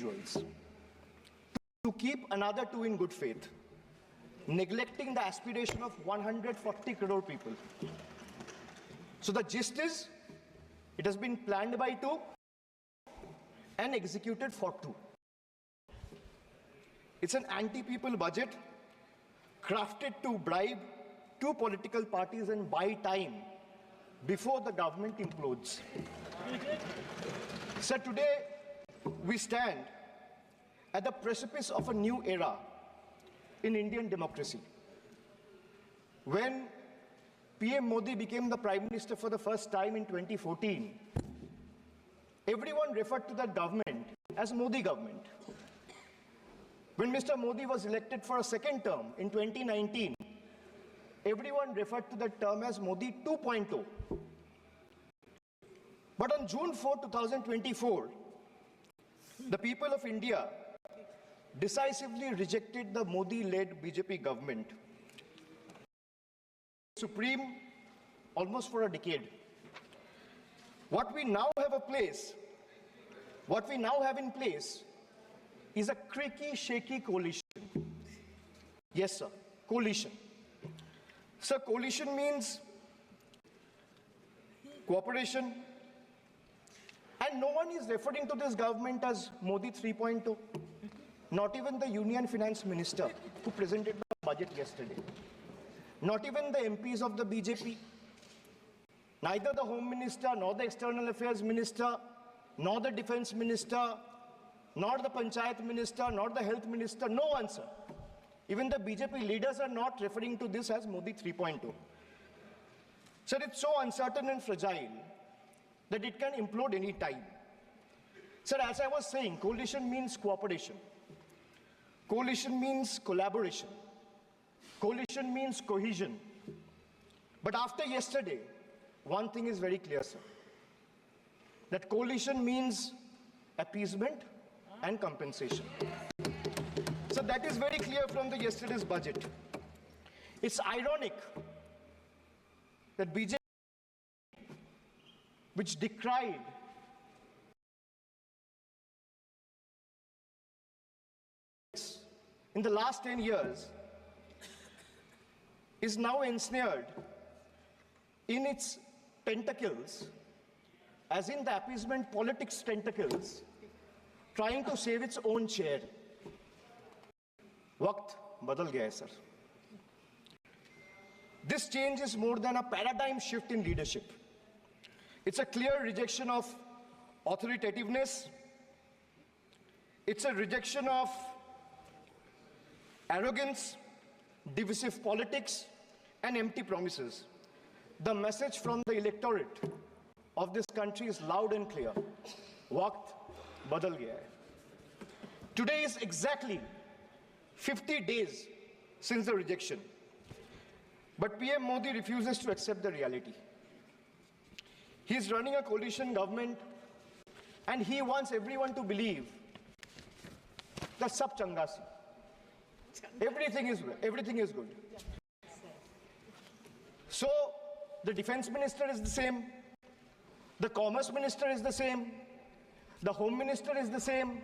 individuals, to keep another 2 in good faith, neglecting the aspiration of 140 crore people. So the gist is, it has been planned by 2 and executed for 2. It's an anti-people budget crafted to bribe 2 political parties and buy time before the government implodes. So today, we stand at the precipice of a new era in Indian democracy. When PM Modi became the Prime Minister for the first time in 2014, everyone referred to that government as Modi government. When Mr. Modi was elected for a second term in 2019, everyone referred to that term as Modi 2.0. But on June 4, 2024, the people of India decisively rejected the Modi-led BJP government, supreme almost for a decade. What we now have in place is a creaky, shaky coalition. Yes, sir, coalition. Sir, coalition means cooperation. And no one is referring to this government as Modi 3.0. Not even the Union Finance Minister who presented the budget yesterday. Not even the MPs of the BJP. Neither the Home Minister, nor the External Affairs Minister, nor the Defense Minister, nor the Panchayat Minister, nor the Health Minister, no one, sir. Even the BJP leaders are not referring to this as Modi 3.0. Sir, it's so uncertain and fragile that it can implode any time. Sir, as I was saying, coalition means cooperation. Coalition means collaboration. Coalition means cohesion. But after yesterday, one thing is very clear, sir. That coalition means appeasement and compensation. So that is very clear from the yesterday's budget. It's ironic that BJP, which decried in the last 10 years, is now ensnared in its tentacles, as in the appeasement politics tentacles, trying to save its own chair. Waqt badal gaya hai, sir. This change is more than a paradigm shift in leadership. It's a clear rejection of authoritativeness. It's a rejection of arrogance, divisive politics, and empty promises. The message from the electorate of this country is loud and clear. Waqt badal gaya hai. Today is exactly 50 days since the rejection. But PM Modi refuses to accept the reality. He is running a coalition government and he wants everyone to believe that sab changa si. Everything is good. So the defense minister is the same, the commerce minister is the same, the home minister is the same,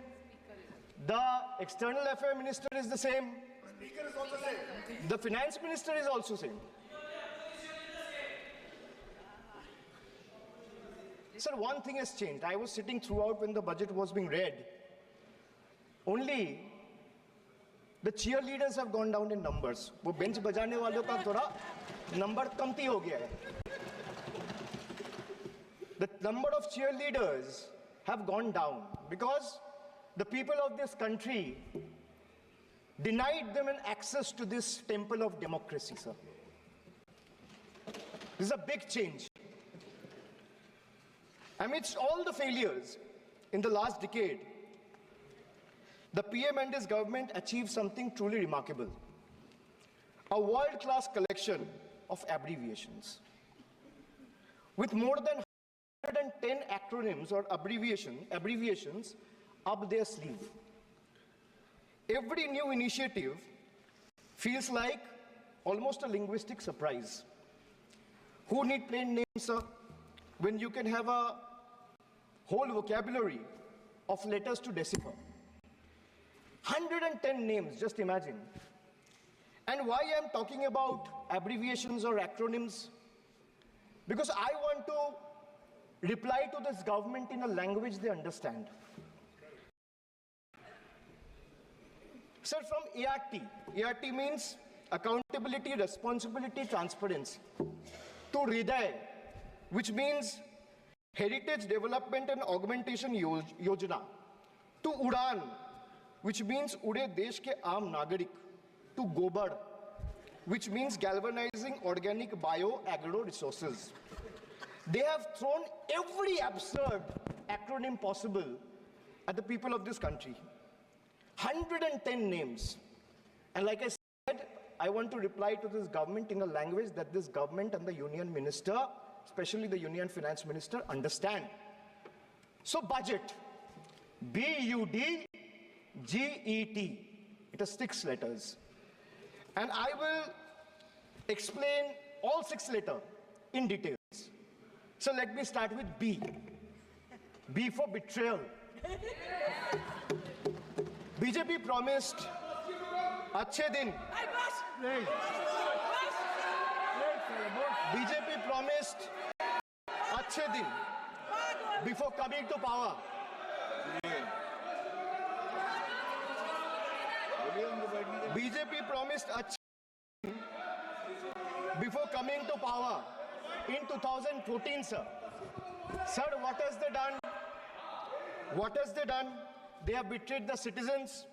the external affairs minister is the same, speaker is also same, the finance minister is also same. Sir, one thing has changed. I was sitting throughout when the budget was being read. Only the cheerleaders have gone down in numbers. वो bench बजाने वालों का थोड़ा number कमती हो गया है. The number of cheerleaders have gone down because the people of this country denied them an access to this temple of democracy, sir. This is a big change. Amidst all the failures in the last decade, the PM and his government achieved something truly remarkable. A world-class collection of abbreviations. With more than 110 acronyms or abbreviations up their sleeve. Every new initiative feels like almost a linguistic surprise. Who need plain names, sir, when you can have a whole vocabulary of letters to decipher? 110 names, just imagine. And why I'm talking about abbreviations or acronyms? Because I want to reply to this government in a language they understand. Sir, from ART. ART means accountability, responsibility, transparency. To Hriday, which means Heritage Development and Augmentation Yojana. To Udan, which means Ude Desh ke Aam Nagarik. To Gobar, which means galvanizing organic bio-agro resources. They have thrown every absurd acronym possible at the people of this country. 110 names. And like I said, I want to reply to this government in a language that this government and the union minister, especially the union finance minister, understand. So budget, B-U-D-G-E-T. It has 6 letters. And I will explain all 6 letters in details. So let me start with B. B for betrayal. BJP promised Achhe Din. BJP promised Achhe Din before coming to power. BJP promised Achhe Din before coming to power in 2014, sir. Sir, what has they done? What has they done? They have betrayed the citizens.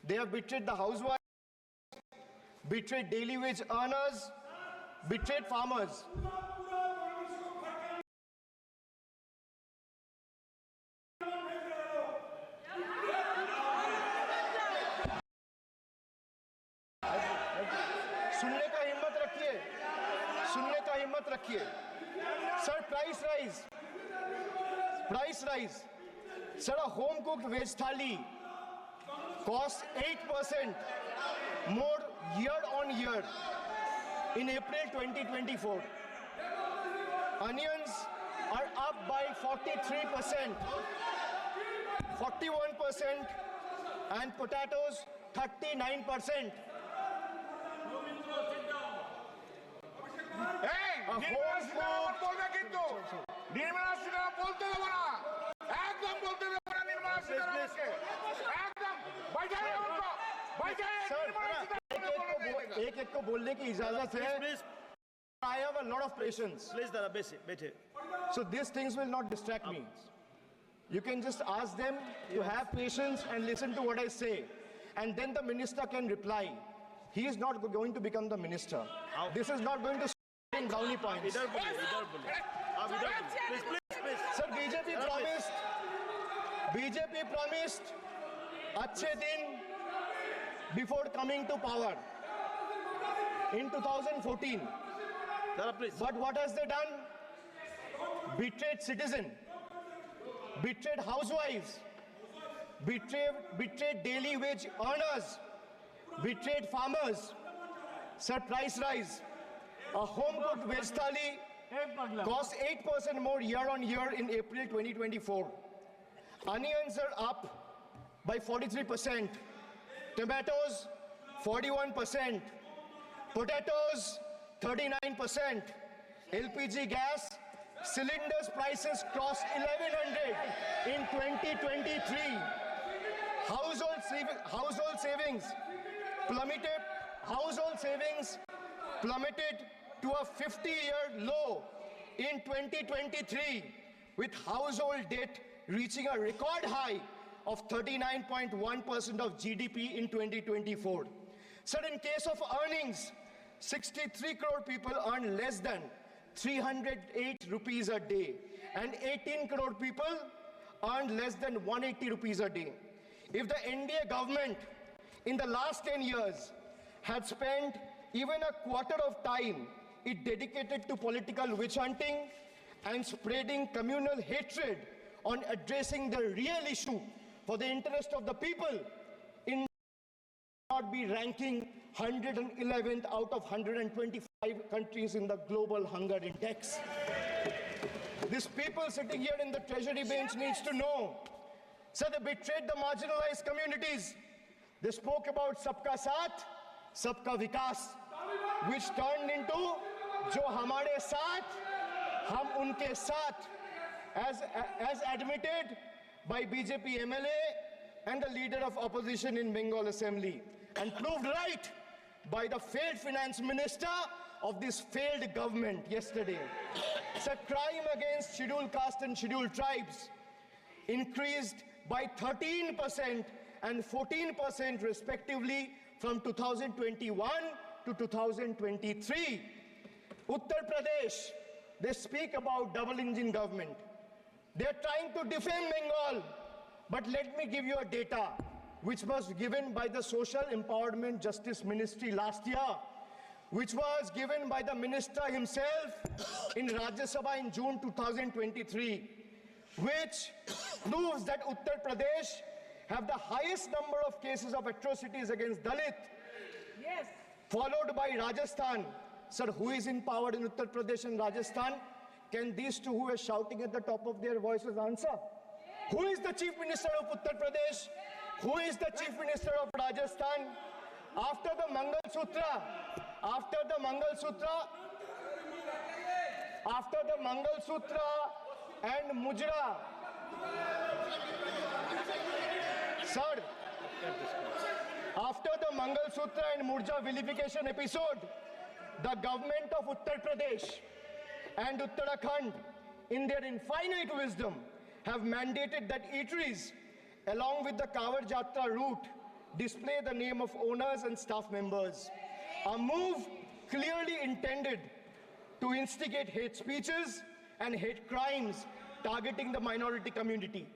They have betrayed the housewives, betrayed daily wage earners, betrayed farmers. सुनने का हिम्मत रखिए. Sir, price rise. Sir, a home cooked veg thali costs 8% more year on year in April 2024. Onions are up by 43%, 41%, and potatoes 39%. एक को बोलने की इजाजत है. I have a lot of patience. So these things will not distract me. You can just ask them to have patience and listen to what I say, and then the minister can reply. He is not going to become the minister. This is not going to in brownie points. Sir, BJP promised Achhe Din before coming to power in 2014. But what has they done? Betrayed citizen, betrayed housewives, betrayed daily wage earners, betrayed farmers. Sir, price rise. A home-cooked veg thali costs 8% more year on year in April 2024. Onions are up by 43%. Tomatoes, 41%. Potatoes, 39%. LPG gas, cylinders prices crossed 1100 in 2023. Household savings plummeted to a 50-year low in 2023, with household debt reaching a record high of 39.1% of GDP in 2024. Sir, in case of earnings, 63 crore people earn less than 308 rupees a day, and 18 crore people earn less than 180 rupees a day. If the NDA government in the last 10 years had spent even a quarter of time it dedicated to political witch hunting and spreading communal hatred on addressing the real issue for the interest of the people, in not be ranking 111th out of 125 countries in the global hunger index. These people sitting here in the treasury bench needs to know. So they betrayed the marginalized communities. They spoke about Sabka Saath, Sabka Vikas, which turned into Jo Hamare Saath, Hum Unke Saath, as admitted by BJP MLA and the leader of opposition in Bengal Assembly, and proved right by the failed finance minister of this failed government yesterday. It's a crime against scheduled caste and scheduled tribes increased by 13% and 14% respectively from 2021 to 2023. Uttar Pradesh, they speak about double engine government. They're trying to defame Bengal, but let me give you a data which was given by the Social Empowerment Justice Ministry last year, which was given by the minister himself in Rajya Sabha in June 2023, which proves that Uttar Pradesh have the highest number of cases of atrocities against Dalit, yes, followed by Rajasthan. Sir, who is in power in Uttar Pradesh and Rajasthan? Can these two who are shouting at the top of their voices answer? Who is the Chief Minister of Uttar Pradesh? Who is the Chief Minister of Rajasthan? After the Mangal Sutra and Mujra, sir, after the Mangal Sutra and Murja vilification episode, the government of Uttar Pradesh and Uttarakhand, in their infinite wisdom, have mandated that eateries, along with the Kawar Jatra route, display the name of owners and staff members. A move clearly intended to instigate hate speeches and hate crimes targeting the minority community.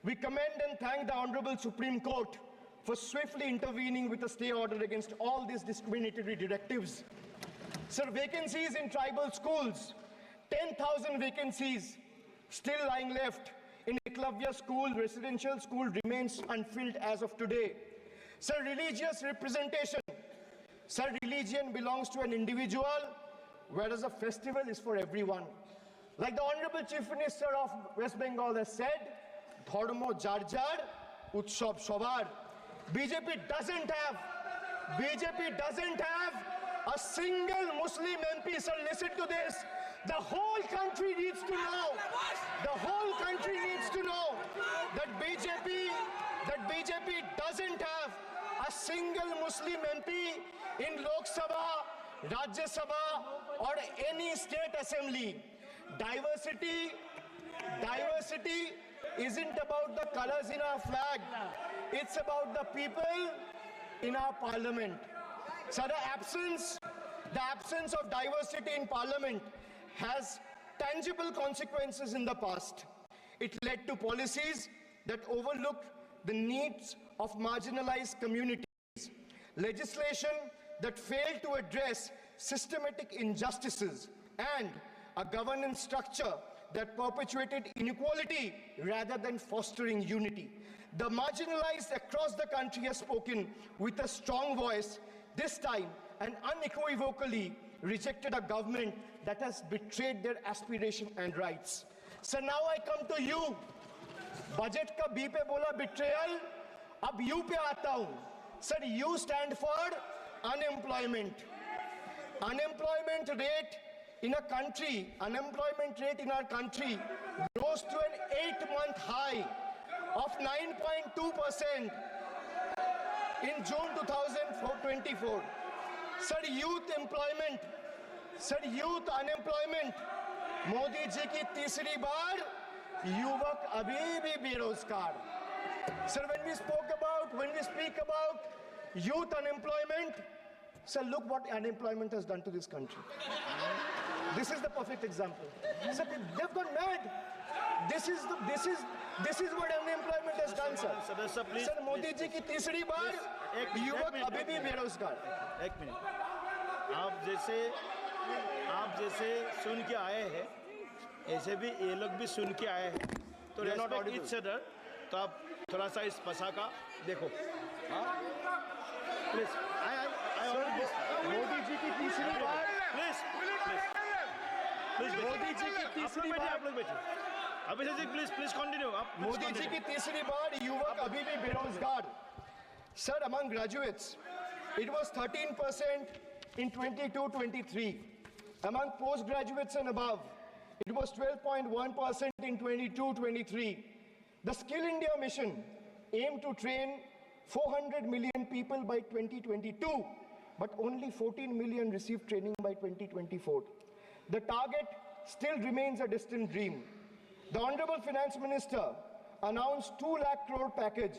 We commend and thank the Honorable Supreme Court for swiftly intervening with a stay order against all these discriminatory directives. Sir, vacancies in tribal schools, 10,000 vacancies still lying left in Eklavya school, residential school, remains unfilled as of today. Sir, religious representation. Sir, religion belongs to an individual, whereas a festival is for everyone. Like the Honorable Chief Minister of West Bengal has said, Dharmo jar jar, Utsav Shobar. BJP doesn't have a single Muslim MP. Sir, listen to this. The whole country needs to know. The whole country needs to know that BJP doesn't have a single Muslim MP in Lok Sabha, Rajya Sabha, or any state assembly. Diversity isn't about the colors in our flag. It's about the people in our parliament. So the absence of diversity in parliament has tangible consequences in the past. It led to policies that overlooked the needs of marginalized communities, legislation that failed to address systematic injustices, and a governance structure that perpetuated inequality rather than fostering unity. The marginalized across the country have spoken with a strong voice, this time and unequivocally rejected a government that has betrayed their aspiration and rights. So now I come to you. Budget ka B pe bola betrayal, ab U pe aata hu. Sir, U stand for unemployment. Unemployment rate in our country rose to an 8-month high of 9.2% in June 2024. Sir, youth unemployment, Modi ji ki तीसरी बार युवक अभी भी बेरोजगार. Sir, when we speak about youth unemployment, sir, look what unemployment has done to this country. This is the perfect example. Sir, they've gone mad. This is what unemployment has done, sir. Sir, please. Sir, Modi ji की तीसरी बार युवक अभी भी बेरोजगार. एक minute. आप जैसे सुन के आए हैं, ऐसे भी ये लोग भी सुन के आए हैं. तो respect each other. तो आप थोड़ा सा इस भाषा का देखो. Please. मोदी जी की तीसरी बार. Please. मोदी जी की तीसरी बार. आप लोग बैठे. Abhishek ji, please continue. मोदी जी की तीसरी बार युवक अभी भी बेरोजगार. Sir, among graduates, it was 13% in 22-23. Among postgraduates and above, it was 12.1% in 22-23. The Skill India mission aimed to train 400 million people by 2022, but only 14 million received training by 2024. The target still remains a distant dream. The Honorable Finance Minister announced 2 lakh crore package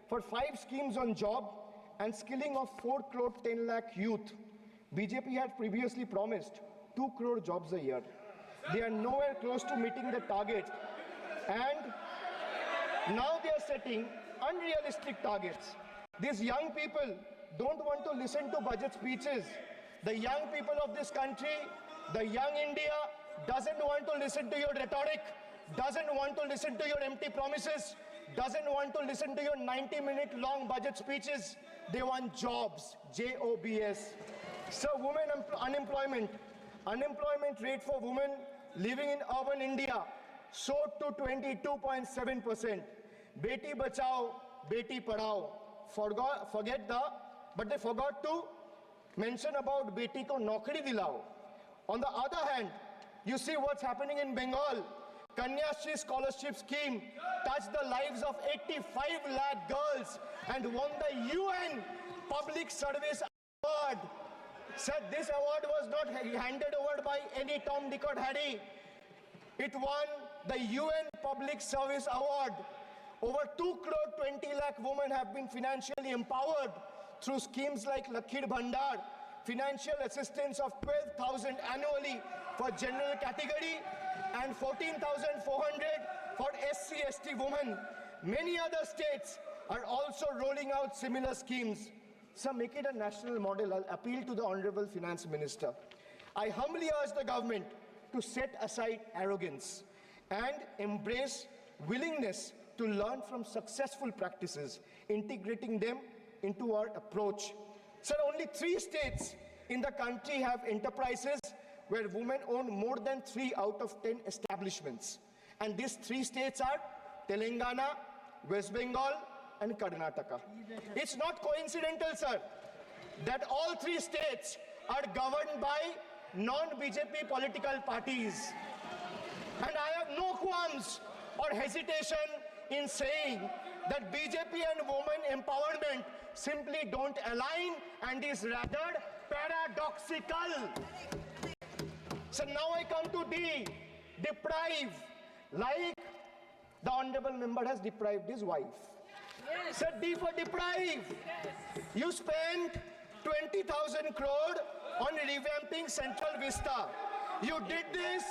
for 5 schemes on job and skilling of 4 crore 10 lakh youth. BJP had previously promised 2 crore jobs a year. They are nowhere close to meeting the target, and now they are setting unrealistic targets. These young people don't want to listen to budget speeches. The young people of this country, the young India, doesn't want to listen to your rhetoric, doesn't want to listen to your empty promises, doesn't want to listen to your 90-minute long budget speeches. They want jobs, J-O-B-S. So women unemployment rate for women living in urban India soared to 22.7%. Beti Bachao, Beti Padhao. But they forgot to mention about Beti ko Naukri Dilao. On the other hand, you see what's happening in Bengal. Kanyashri scholarship scheme touched the lives of 85 lakh girls and won the UN Public Service Award. Said this award was not handed over by any Tom, Dick or Harry. It won the UN Public Service Award. Over 2 crore 20 lakh women have been financially empowered through schemes like Lakhir Bhandar, financial assistance of 12,000 annually for general category and 14,400 for SC/ST women. Many other states are also rolling out similar schemes. So make it a national model. I'll appeal to the Honorable Finance Minister. I humbly urge the government to set aside arrogance and embrace willingness to learn from successful practices, integrating them into our approach. Sir, only 3 states in the country have enterprises where women own more than 3 out of 10 establishments. And these 3 states are Telangana, West Bengal, and Karnataka. It's not coincidental, sir, that all 3 states are governed by non-BJP political parties. And I have no qualms or hesitation in saying that BJP and women empowerment simply don't align and is rather paradoxical. So now I come to D, deprive, like the Honorable Member has deprived his wife. Yes. So D for deprive. Yes. You spent 20,000 crore on revamping Central Vista. You did this.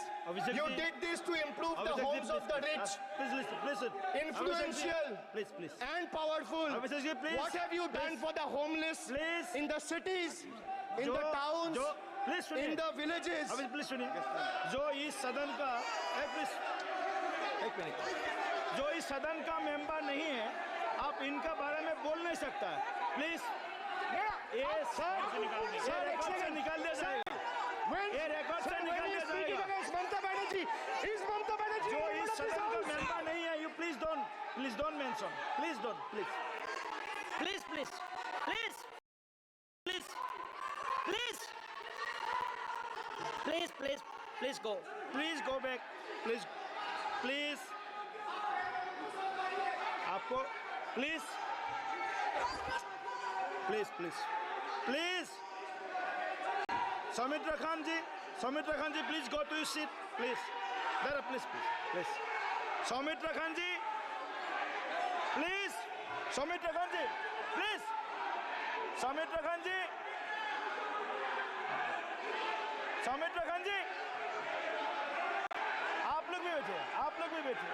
Did this to improve the homes of the rich. Please listen. Influential. Please. And powerful. What have you done for the homeless in the cities, in the towns, in the villages? Please सुनिए. जो इस सदन का एक minute. जो इस सदन का मेंबर नहीं है, आप इनका बारे में बोल नहीं सकता है. प्लीज. ये सर रिकॉर्ड से निकाल दिया जाएगा. ये रिकॉर्ड से निकाल दिया जाएगा. Mamata Banerjee, is Mamata Banerjee जो इस सदन का मेंबर नहीं है, you please don't mention. Please don't. Please go. Please go back. Please. आपको please. Soumitra Khan ji, please go to your seat, please. There, please. Soumitra Khan ji, please. Soumitra Khan ji, please. Soumitra Khan ji. Soumitra Khan ji. आप लोग भी बैठे.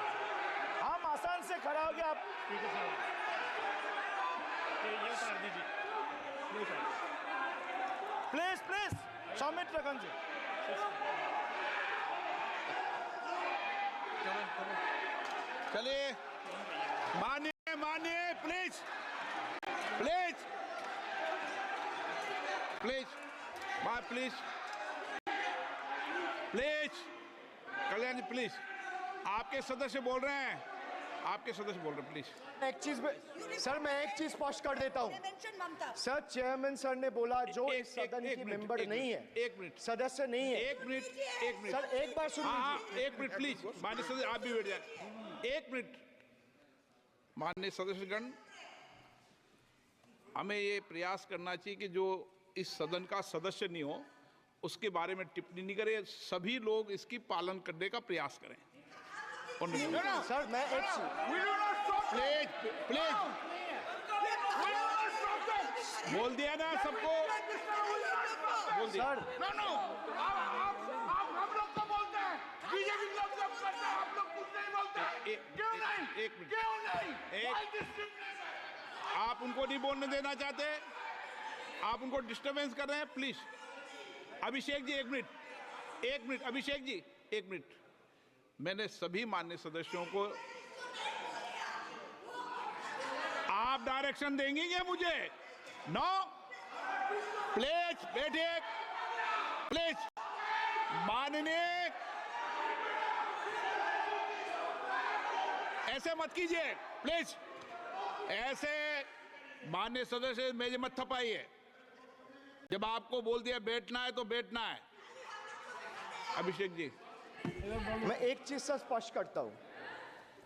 हम आसान से खड़ा हो गया. आप ठीक है साहब. ये उतार दीजिए. Please. Soumitra Khan ji. चलिए मानिए प्लीज कल्याण जी प्लीज. आपके सदस्य बोल रहे हैं. आपके सदस्य बोल रहे प्लीज। एक चीज सर, मैं एक चीज स्पष्ट कर देता हूँ सर। चेयरमैन सर ने बोला जो इस सदन की मेंबर नहीं है, एक मिनट, सदस्य नहीं है। एक मिनट सर एक बार सुन हाँ लीजिए। एक मिनट प्लीज, माननीय सदस्य आप भी बैठ जाए। एक मिनट, माननीय सदस्यगण, हमें ये प्रयास करना चाहिए कि जो इस सदन का सदस्य नहीं हो उसके बारे में टिप्पणी नहीं करें, सभी लोग इसकी पालन करने का प्रयास करें। सर मैं एक प्लीज प्लीज बोल दिया ना सबको, बोल दिया। सर हम लोग तो बोलते हैं, बीजेपी लोग जब करते हैं आप लोग कुछ नहीं बोलते। क्यों नहीं? एक मिनट, क्यों नहीं? आप उनको नहीं बोलने देना चाहते, आप उनको डिस्टरबेंस कर रहे हैं। प्लीज अभिषेक जी एक मिनट, अभिषेक जी एक मिनट। मैंने सभी माननीय सदस्यों को, आप डायरेक्शन देंगे क्या मुझे? नो, प्लीज बैठिए, प्लीज। माननीय, ऐसे मत कीजिए प्लीज, ऐसे माननीय सदस्य मेरे मत थपाइए। जब आपको बोल दिया बैठना है तो बैठना है। अभिषेक जी मैं एक चीज सर स्पष्ट करता हूँ।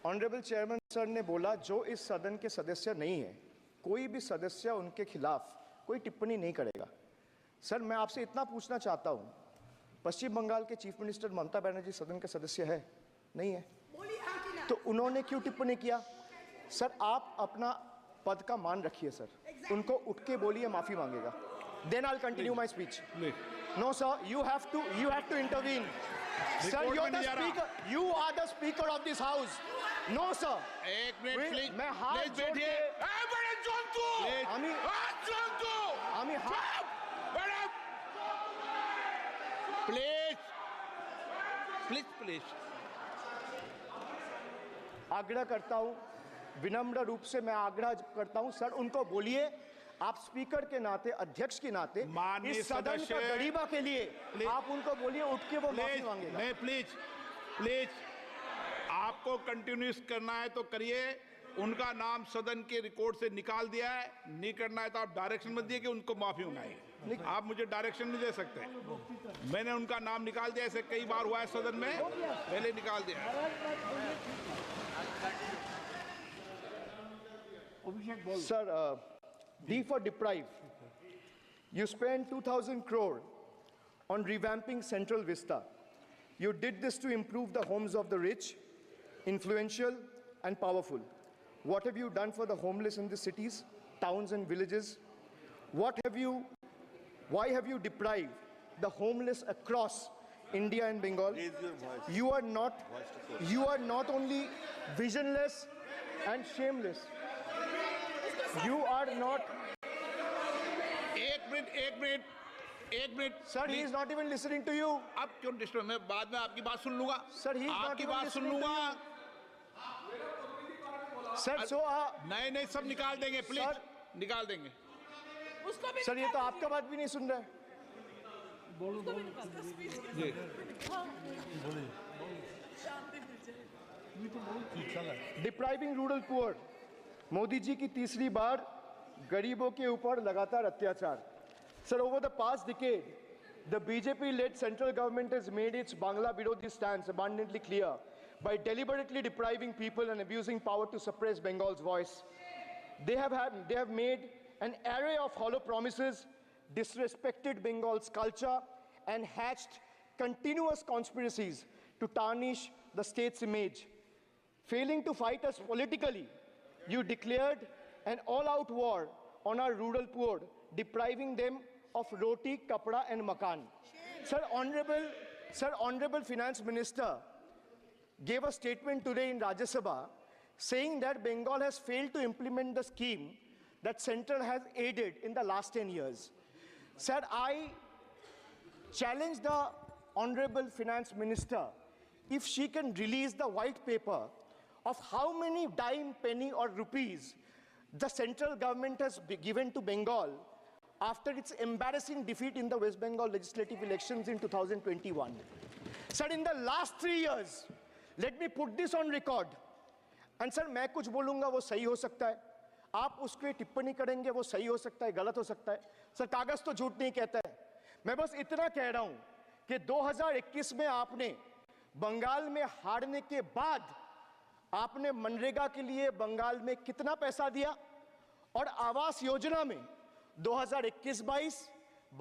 ऑनरेबल चेयरमैन सर ने बोला जो इस सदन के सदस्य नहीं है, कोई भी सदस्य उनके खिलाफ कोई टिप्पणी नहीं करेगा। सर मैं आपसे इतना पूछना चाहता हूँ, पश्चिम बंगाल के चीफ मिनिस्टर ममता बनर्जी सदन के सदस्य है? नहीं है, तो उन्होंने क्यों टिप्पणी किया? सर आप अपना पद का मान रखिए सर, उनको उठ के बोलिए माफी मांगेगा। Then I will continue my speech. No sir, you have to intervene. Sir, you're the speaker. You are the speaker of this house. No sir. एक मिनट प्लीज, मैं हाथ प्लीज जोड़ बैठिए। के बड़े जंतु, আমি- जंतु, আমি হাত प्लीज प्लीज प्लीज आग्रह करता हूं, विनम्र रूप से मैं आग्रह करता हूं सर, उनको बोलिए आप स्पीकर के नाते, अध्यक्ष के नाते माननीय इस सदन का सदस्य- गरिमा के लिए आप उनको बोलिए उठ के वो माफी प्लीज मांगेगा। नहीं, प्लीज प्लीज, आपको कंटिन्यूस करना है तो करिए। उनका नाम सदन के रिकॉर्ड से निकाल दिया है, नहीं करना है तो आप डायरेक्शन मत दिए कि उनको माफी मंगाइए। आप मुझे डायरेक्शन नहीं दे सकते। मैंने उनका नाम निकाल दिया, ऐसे कई बार हुआ है सदन में, पहले निकाल दिया है। Sir, D for deprive. You spent 2,000 crore on revamping Central Vista. You did this to improve the homes of the rich, influential, and powerful. What have you done for the homeless in the cities, towns, and villages? Why have you deprived the homeless across India and Bengal? You are not only visionless and shameless. You are not. एक minute Sir, he is not even listening to you. अब क्यों disturb? मैं बाद में आपकी बात सुन लूंगा। Sir, he is not आपकी even बात सुन listening to लूंगा। Sir, so नहीं सब निकाल देंगे, प्लीज Sir- निकाल देंगे। सर ये तो आपका बात भी नहीं सुन रहा है। जी depriving rural poor, Modi ji की तीसरी बार गरीबों के ऊपर लगातार अत्याचार। Sir, over the past decade, the BJP-led central government has made its Bangla Birodhi stance abundantly clear by deliberately depriving people and abusing power to suppress Bengal's voice. They have made an array of hollow promises, disrespected Bengal's culture, and hatched continuous conspiracies to tarnish the state's image. Failing to fight us politically, you declared an all-out war on our rural poor, depriving them of roti, kapda, and makan. Sir, Honorable Finance Minister gave a statement today in Rajya Sabha saying that Bengal has failed to implement the scheme that Central has aided in the last 10 years. Sir, I challenge the Honorable Finance Minister if she can release the white paper of how many dime, penny, or rupees the central government has given to Bengal after its embarrassing defeat in the West Bengal legislative elections in 2021. Sir, in the last 3 years, let me put this on record, and sir मैं कुछ बोलूंगा वो सही हो सकता है, आप उस पर टिप्पणी करेंगे वो सही हो सकता है, गलत हो सकता है। सर कागज तो झूठ नहीं कहता है। मैं बस इतना कह रहा हूं कि 2021 में आपने बंगाल में हारने के बाद आपने मनरेगा के लिए बंगाल में कितना पैसा दिया, और आवास योजना में 2021-22,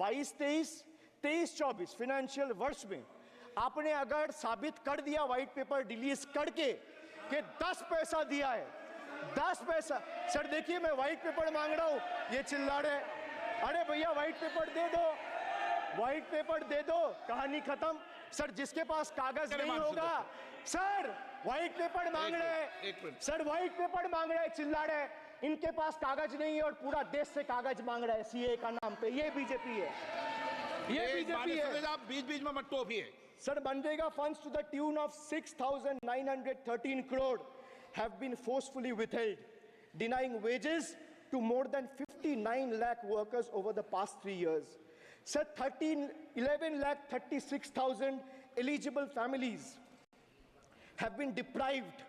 22-23, 23-24 फाइनेंशियल वर्ष में आपने अगर साबित कर दिया व्हाइट पेपर रिलीज करके कि 10 पैसा दिया है, 10 पैसा। सर देखिए मैं व्हाइट पेपर मांग रहा हूं, ये चिल्ला रहे, अरे भैया व्हाइट पेपर दे दो, व्हाइट पेपर दे दो, कहानी खत्म। सर जिसके पास कागज नहीं होगा, सर व्हाइट पेपर मांग रहे हैं, सर व्हाइट पेपर मांग रहे हैं, चिल्ला रहे हैं, इनके पास कागज नहीं है और पूरा देश से कागज मांग रहा है सीए का नाम पे। ये बीजेपी है, ये बीजेपी है। आप बीच बीच में मत टोपिए। Sir, Manrega funds to the tune of 6,913 crore have been forcefully withheld, denying wages to more than 59 lakh workers over the past 3 years. Sir, 11 lakh 36,000 eligible families have been deprived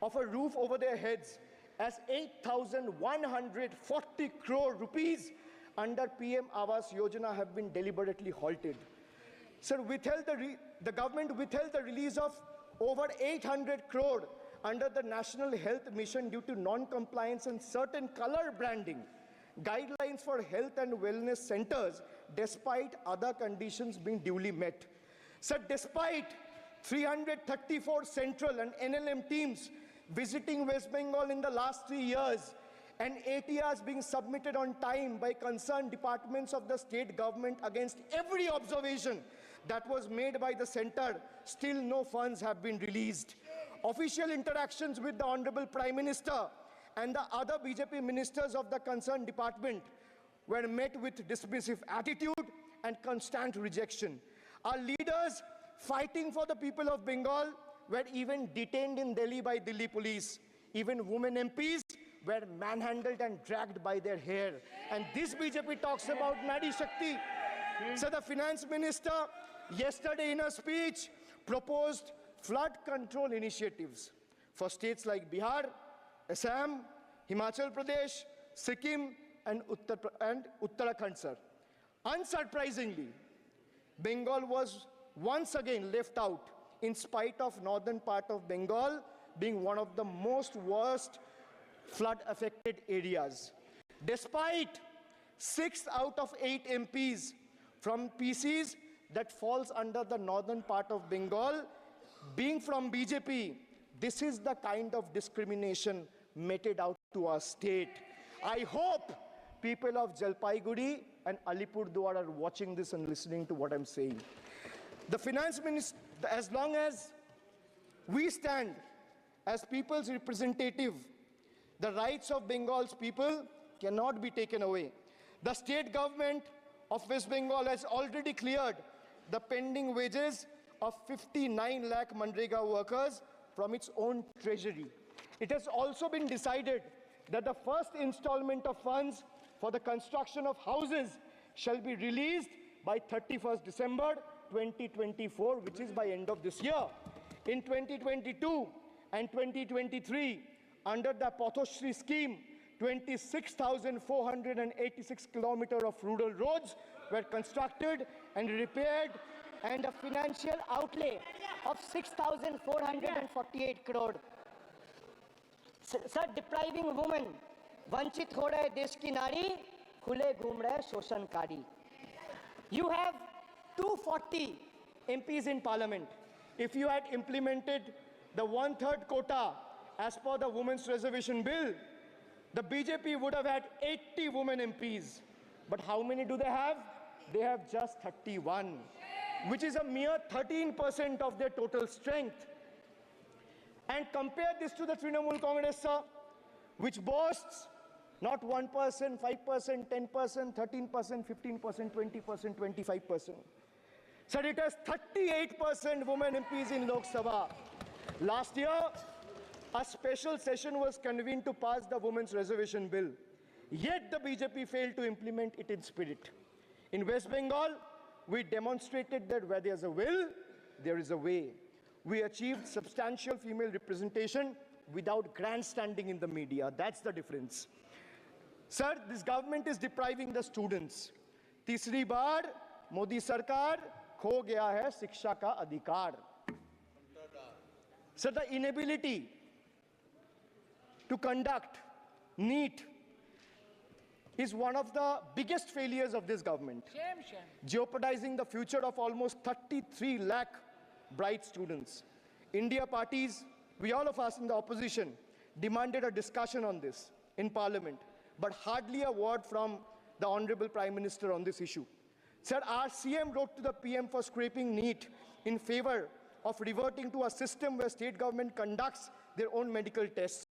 of a roof over their heads, as 8,140 crore rupees under PM Awas Yojana have been deliberately halted. Sir, the government withheld the release of over 800 crore under the National Health Mission due to non-compliance and certain color branding guidelines for health and wellness centers, despite other conditions being duly met. Sir, despite 334 central and NLM teams visiting West Bengal in the last 3 years, and ATRs being submitted on time by concerned departments of the state government against every observation that was made by the center, still no funds have been released. Official interactions with the Honorable Prime Minister and the other BJP ministers of the concerned department were met with dismissive attitude and constant rejection. Our leaders fighting for the people of Bengal were even detained in Delhi by Delhi police. Even women MPs were manhandled and dragged by their hair. And this BJP talks about Nari Shakti. So the finance minister yesterday in a speech proposed flood control initiatives for states like Bihar, Assam, Himachal Pradesh, Sikkim, and Uttarakhand, sir. Unsurprisingly, Bengal was once again left out, in spite of northern part of Bengal being one of the most worst flood-affected areas. Despite 6 out of 8 MPs from PCs that falls under the northern part of Bengal being from BJP, this is the kind of discrimination meted out to our state. I hope people of Jalpaiguri and Alipurduar are watching this and listening to what I'm saying. The finance minister, as long as we stand as people's representative, the rights of Bengal's people cannot be taken away. The state government of West Bengal has already cleared the pending wages of 59 lakh Manrega workers from its own treasury. It has also been decided that the first installment of funds for the construction of houses shall be released by 31st December 2024, which is by end of this year. In 2022 and 2023, under the Pathoshri scheme, 26,486 kilometers of rural roads were constructed and repaired, and a financial outlay of 6,448 crore. Sir, depriving women, वंचित हो रहे देश की नारी, खुले घूम रहे शोषणकारी. You have 240 MPs in parliament. If you had implemented the 1/3 quota as per the Women's Reservation Bill, the BJP would have had 80 women MPs. But how many do they have? They have just 31, which is a mere 13% of their total strength. And compare this to the Trinamool Congress, sir, which boasts not 1%, 5%, 10%, 13%, 15%, 20%, 25%. Sir, it has 38% women MPs in Lok Sabha. Last year, a special session was convened to pass the Women's Reservation Bill. Yet the BJP failed to implement it in spirit. In West Bengal, we demonstrated that where there's a will, there is a way. We achieved substantial female representation without grandstanding in the media. That's the difference. Sir, this government is depriving the students. तीसरी बार मोदी सरकार खो गया है शिक्षा का अधिकार. Sir, the inability to conduct NEET is one of the biggest failures of this government, jeopardizing the future of almost 33 lakh bright students. India parties, we all of us in the opposition, demanded a discussion on this in Parliament, but hardly a word from the Honorable Prime Minister on this issue. Sir, our CM wrote to the PM for scrapping NEET in favor of reverting to a system where state government conducts their own medical tests.